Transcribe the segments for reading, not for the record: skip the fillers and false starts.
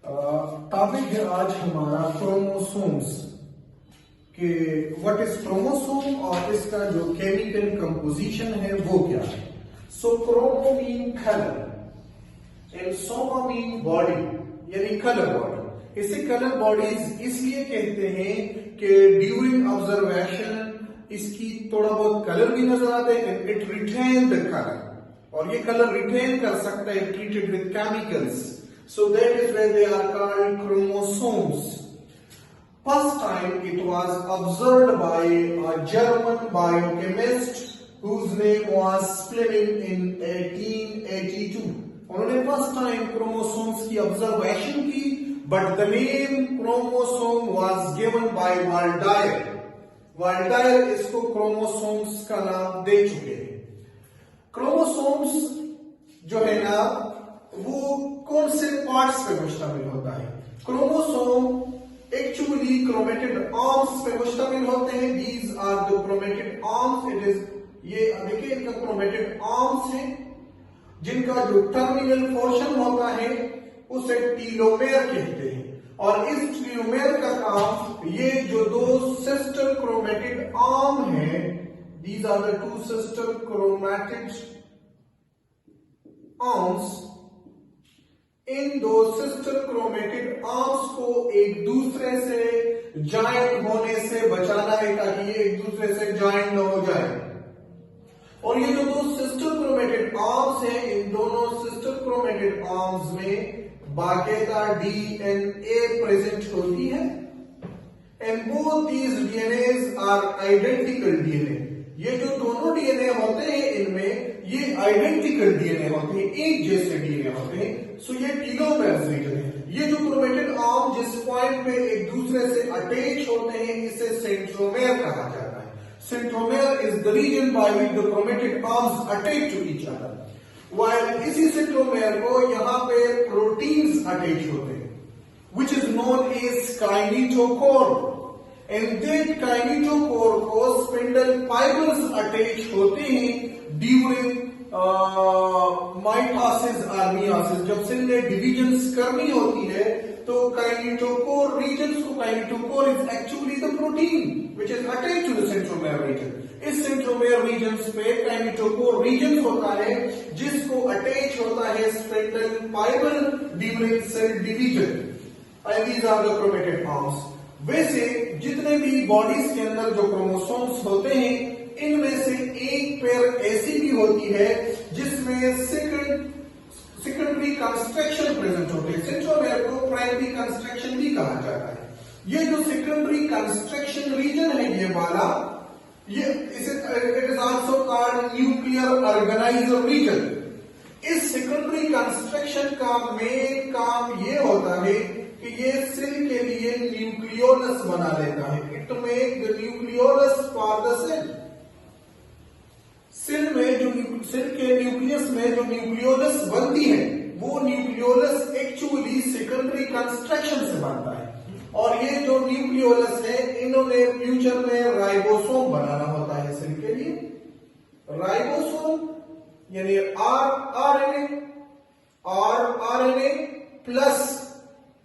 Topic है आज हमारा क्रोमोसोम्स के व्हाट इज क्रोमोसोम और इसका जो केमिकल कंपोजिशन है वो क्या है। So chromo mean colour and soma mean body यानी कलर बॉडी। इसे कलर बॉडीज इसलिए कहते हैं कि ड्यूरिंग ऑब्जर्वेशन इसकी थोड़ा बहुत कलर भी नजर आता है and it retain the colour, और ये कलर रिटेन कर सकता है treated with chemicals. So that is why they are called chromosomes. First time it was observed by a German biochemist whose name was Fleming in 1882. उन्होंने first time chromosomes की observation की, but the name chromosome was given by Waldeyer. Waldeyer इसको chromosomes का नाम दे चुके हैं। Chromosomes जो है ना वो कौन से पार्ट्स पे मुश्तमिल होता है। क्रोमोसोम एक्चुअली क्रोमेटिड आर्म्स पे मुश्तमिल होते हैं। These are the chromatid arms. It is ये देखिए इनका क्रोमेटिड आर्म्स है जिनका जो टर्मिनल पोर्शन होता है उसे टीलोमेयर कहते हैं, और इस टीलोमेयर का काम ये जो दो सिस्टर क्रोमेटिड आर्म है, these are the two sister chromatid arms, इन दो सिस्टर क्रोमेटिड आर्म्स को एक दूसरे से जॉइंट होने से बचाना है ताकि ये एक दूसरे से जॉइंट न हो जाए। और ये जो दो सिस्टर क्रोमेटिड आर्म्स हैं, इन दोनों सिस्टर क्रोमेटिड आर्म्स में बाकायदा डीएनए प्रेजेंट होती है and both these DNAs are identical DNA. ये जो दोनों डीएनए होते हैं इनमें ये आइडेंटिकल डीएनए होते हैं, एक जैसे डीएनए होते हैं। सो ये टीलोमेयर रीजन है। ये जो क्रोमेटिड आर्म जिस पॉइंट पे एक दूसरे से अटैच होते हैं इसे सेंट्रोमेयर कहा जाता है। Centromere is the region by which the chromatid arms attach to each other. While इसी सेंट्रोमेयर को यहाँ पे प्रोटीन्स अटैच होते हैं which is known as kinetochore, and that kinetochore को स्पिंडल फाइबर्स अटैच होते हैं ड्यूरिंग माइटोसिस और मियोसिस। जब सेल ने डिविजन्स करनी होती है तो काइनेटोकोर रीजन्स को, kinetochore is actually the protein which is attached to the centromere region. इस सेंट्रोमेयर रीजन्स पे काइनेटोकोर रीजन होता है जिसको अटैच होता है spindle fibre during cell division, and these are the chromatid arms. वैसे जितने भी बॉडीज के अंदर जो क्रोमोसोम्स होते हैं इनमें से एक पेयर ऐसी भी होती है जिसमें सेकेंडरी कंस्ट्रक्शन प्रेजेंट होते हैं। सेंट्रोमेयर को प्राइमरी कंस्ट्रक्शन भी कहा जाता है। ये जो सेकेंडरी कंस्ट्रक्शन रीजन है ये वाला, ये it is also called nuclear organiser region. इस सेकेंडरी कंस्ट्रक्शन का मेन काम ये होता है कि ये सेल के लिए न्यूक्लियोलस बना लेता है। It make the nucleolus for the cell. Cell के न्यूक्लियस में जो न्यूक्लियोलस बनती है वो न्यूक्लियोलस एक्चुअली सेकेंडरी कंस्ट्रक्शन से बनता है, और ये जो न्यूक्लियोलस है इन्होंने फ्यूचर में राइबोसोम बनाना होता है सेल के लिए। राइबोसोम यानी RNA plus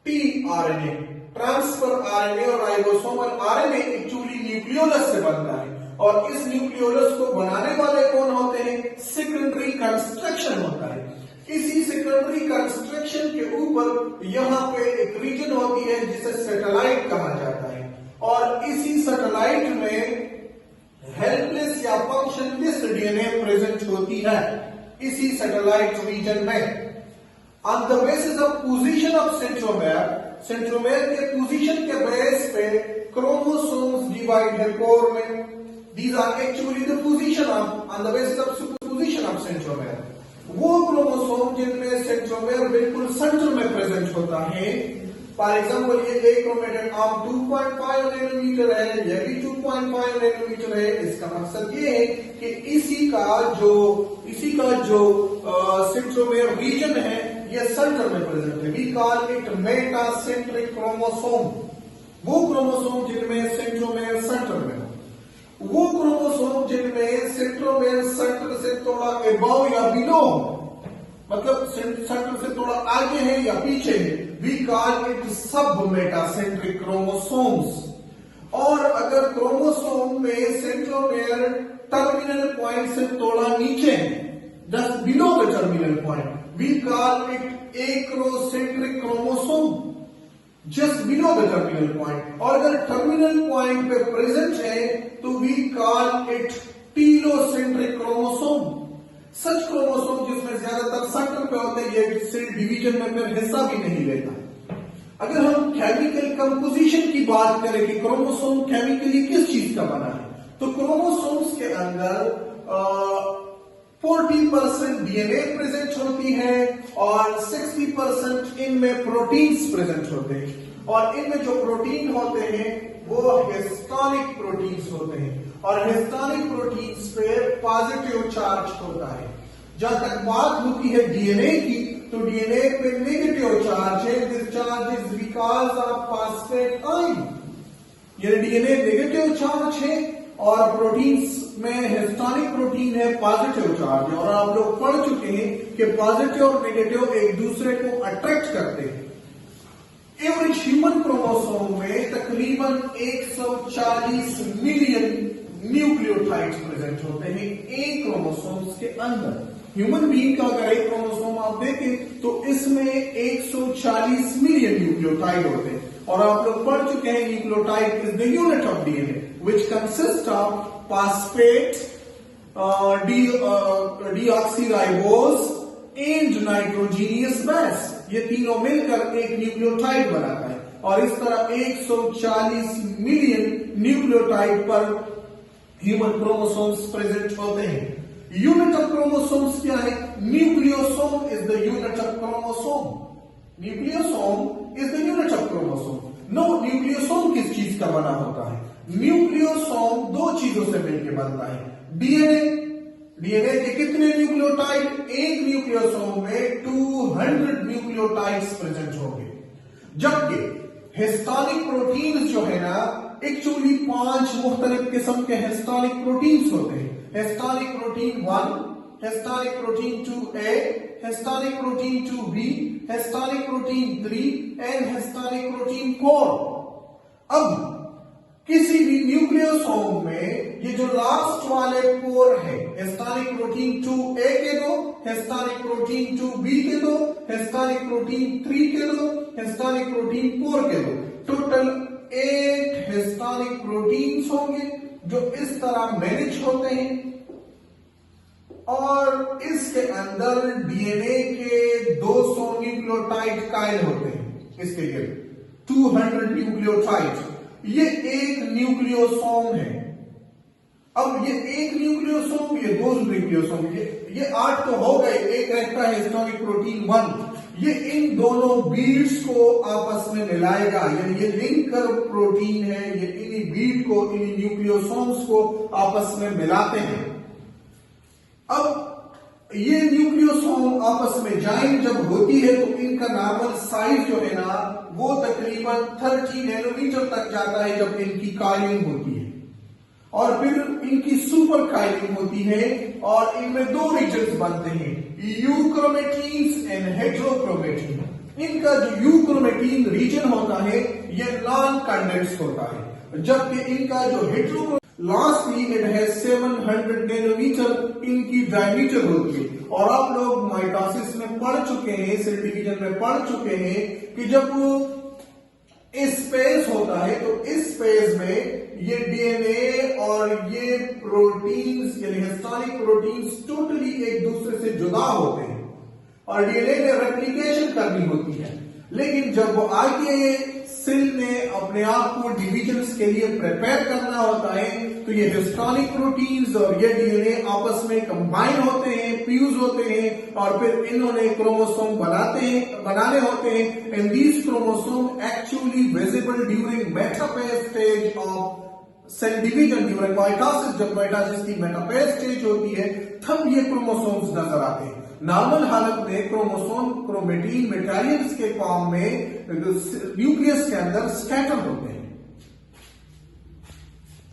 tRNA, transfer RNA और राइबोसोमल आरएनए एक्चुअली न्यूक्लियोलस से बनता है, और इस न्यूक्लियोलस को बनाने वाले कौन होते हैं? सेकेंडरी कंस्ट्रक्शन होता है। इसी सेकेंडरी कंस्ट्रक्शन के ऊपर यहाँ पे एक रीजन होती है जिसे सैटेलाइट कहा जाता है, और इसी सैटेलाइट में हेल्पलेस या फंक्शनलेस डीएनए प्रेजेंट होती है इसी सैटेलाइट रीजन में। On the basis of position of centromere के पोजीशन के बेस पे क्रोमोसोम्स डिवाइड है कोर में। These are actually the position on the basis of superposition of centromere. वो क्रोमोसोम जिनमें सेंट्रोमेयर बिल्कुल सेंटर में प्रेजेंट होता है, फॉर एग्जाम्पल ये एक क्रोमेटिड आर्म 2.5 नैनोमीटर है, यह भी 2.5 नैनोमीटर है। इसका मकसद ये है कि इसी का जो सेंट्रोमेयर रीजन है ये सेंटर में प्रेजेंट है। We call it metacentric chromosome. वो क्रोमोसोम जिनमें सेंट्रोमेयर सेंटर में, वो क्रोमोसोम जिनमें सेंट्रोमेयर सेंटर से थोड़ा अबव या बिलो, मतलब सेंटर से थोड़ा आगे है या पीछे है, वी कॉल इट सब मेटासेंट्रिक क्रोमोसोम्स। और अगर क्रोमोसोम में सेंट्रोमेयर टर्मिनल पॉइंट से थोड़ा नीचे है, just below the terminal point, we call it acrocentric chromosome, just below the terminal point. और अगर टर्मिनल पॉइंट पे प्रेजेंट है तो we call it telocentric chromosome. Such chromosome जिसमें ज्यादातर सेंटर पे होते हैं, ये सेल डिवीजन में फिर हिस्सा भी नहीं लेता। अगर हम केमिकल कंपोजिशन की बात करें कि क्रोमोसोम केमिकली किस चीज का बना है, तो क्रोमोसोम्स के अंदर 40% डीएनए प्रेजेंट होती है और 60% इनमें प्रोटीन्स प्रेजेंट होते हैं। और इनमें जो प्रोटीन होते हैं वो हिस्टोनिक प्रोटीन्स होते हैं, और हिस्टोनिक प्रोटीन्स पे पॉजिटिव चार्ज होता है। जहां तक बात होती है डीएनए की, तो डीएनए पे नेगेटिव चार्ज है। This charge is because of phosphate ion. ये डीएनए नेगेटिव चार्ज है और प्रोटीन्स में हिस्टोनिक प्रोटीन है पॉजिटिव चार्ज। और आप लोग पढ़ चुके हैं कि पॉजिटिव और नेगेटिव एक दूसरे को अट्रैक्ट करते हैं। एवरेज ह्यूमन क्रोमोसोम में तकरीबन 140 मिलियन न्यूक्लियोटाइड्स प्रेजेंट होते हैं एक क्रोमोसोम्स के अंदर। ह्यूमन बीइंग का अगर एक क्रोमोसोम आप देखें तो इसमें 140 मिलियन न्यूक्लियोटाइड होते हैं। और आप लोग पढ़ चुके हैं nucleotide is the unit of DNA which consist of phosphate, deoxyribose and nitrogenous base. ये तीनों मिलकर एक न्यूक्लियोटाइड बनाता है। और इस तरह 140 मिलियन न्यूक्लियोटाइड पर ह्यूमन क्रोमोसोम्स प्रेजेंट होते हैं। यूनिट ऑफ क्रोमोसोम्स क्या है? Nucleosome is the unit of chromosome. Nucleosome is the unit of chromosome. No, nucleosome किस चीज का बना होता है? न्यूक्लियोसोम दो चीजों से मिलकर बनता है। डीएनए, डीएनए के कितने न्यूक्लियोटाइड? एक न्यूक्लियोसोम में 200 न्यूक्लियोटाइड्स प्रेजेंट होंगे। जबकि हिस्टोनिक प्रोटीन्स जो है ना, एक्चुअली 5 मुख्तलिफ किस्म के हिस्टोनिक प्रोटीन्स होते हैं। Histrionic protein 1, histrionic protein 2A, histrionic protein 2B, histrionic protein 3 and histrionic protein 4। अब किसी भी न्यूक्लियोसोम में ये जो लास्ट वाले 4 है, हिस्टोनिक प्रोटीन 2A के दो, हिस्टोनिक प्रोटीन 2B के दो, हिस्टोनिक प्रोटीन 3 के दो, हिस्टोनिक प्रोटीन 4 के दो, टोटल 8 हिस्टोनिक प्रोटीन्स होंगे जो इस तरह मैनेज होते हैं। और इसके अंदर डीएनए के 200 न्यूक्लियोटाइड कायल होते हैं। इसके लिए 200 न्यूक्लियोटाइड। ये एक न्यूक्लियोसोम है। अब ये एक न्यूक्लियोसोम, ये 2 न्यूक्लियोसोम, ये 8 तो हो गए। एक रहता है हिस्टोनिक प्रोटीन 1। ये इन दोनों बीड्स को आपस में मिलाएगा, यानी ये लिंकर प्रोटीन है। ये इन्हीं बीड को, इन्हीं न्यूक्लियोसोम्स को आपस में मिलाते हैं। अब ये न्यूक्लियोसोम आपस में ज्वाइन जब होती है तो इनका नॉर्मल साइज जो है ना, वो तकरीबन 30 नैनोमीटर तक जाता है जब इनकी कायलिंग होती है। और फिर इनकी सुपर कायलिंग होती है और इनमें 2 रीजन्स बनते हैं, यूक्रोमेटीन्स एंड हेटेरोक्रोमेटीन। इनका जो यूक्रोमेटीन रीजन होता है ये नॉन कंडेंस्ड होता है, जबकि इनका जो hetero lastly it has 700 nanometre इनकी डायमीटर होती है। और आप लोग माइटोसिस में पढ़ चुके हैं, सेल डिवीजन में पढ़ चुके हैं कि जब स्पेस होता है तो इस स्पेस में ये डीएनए और ये प्रोटीन्स, यानी हिस्टोनिक प्रोटीन्स टोटली एक दूसरे से जुदा होते हैं और डीएनए में रेप्लिकेशन करनी होती है। लेकिन जब आगे सेल ने अपने आप को डिविजन्स के लिए प्रिपेयर करना होता है तो ये हिस्टोनिक प्रोटीन्स और ये डीएनए आपस में कंबाइन होते हैं, फ्यूज होते हैं और फिर इन्होंने क्रोमोसोम बनाने होते हैं। And these chromosome actually visible during metaphase stage of cell division, during mitosis. जब माइटोसिस की मेटाफेज स्टेज होती है तब ये क्रोमोसोम्स नजर आते हैं। नॉर्मल हालत में क्रोमोसोम क्रोमेटीन मेटालियंस के फॉर्म में न्यूक्लियस के अंदर स्कैटर होते हैं।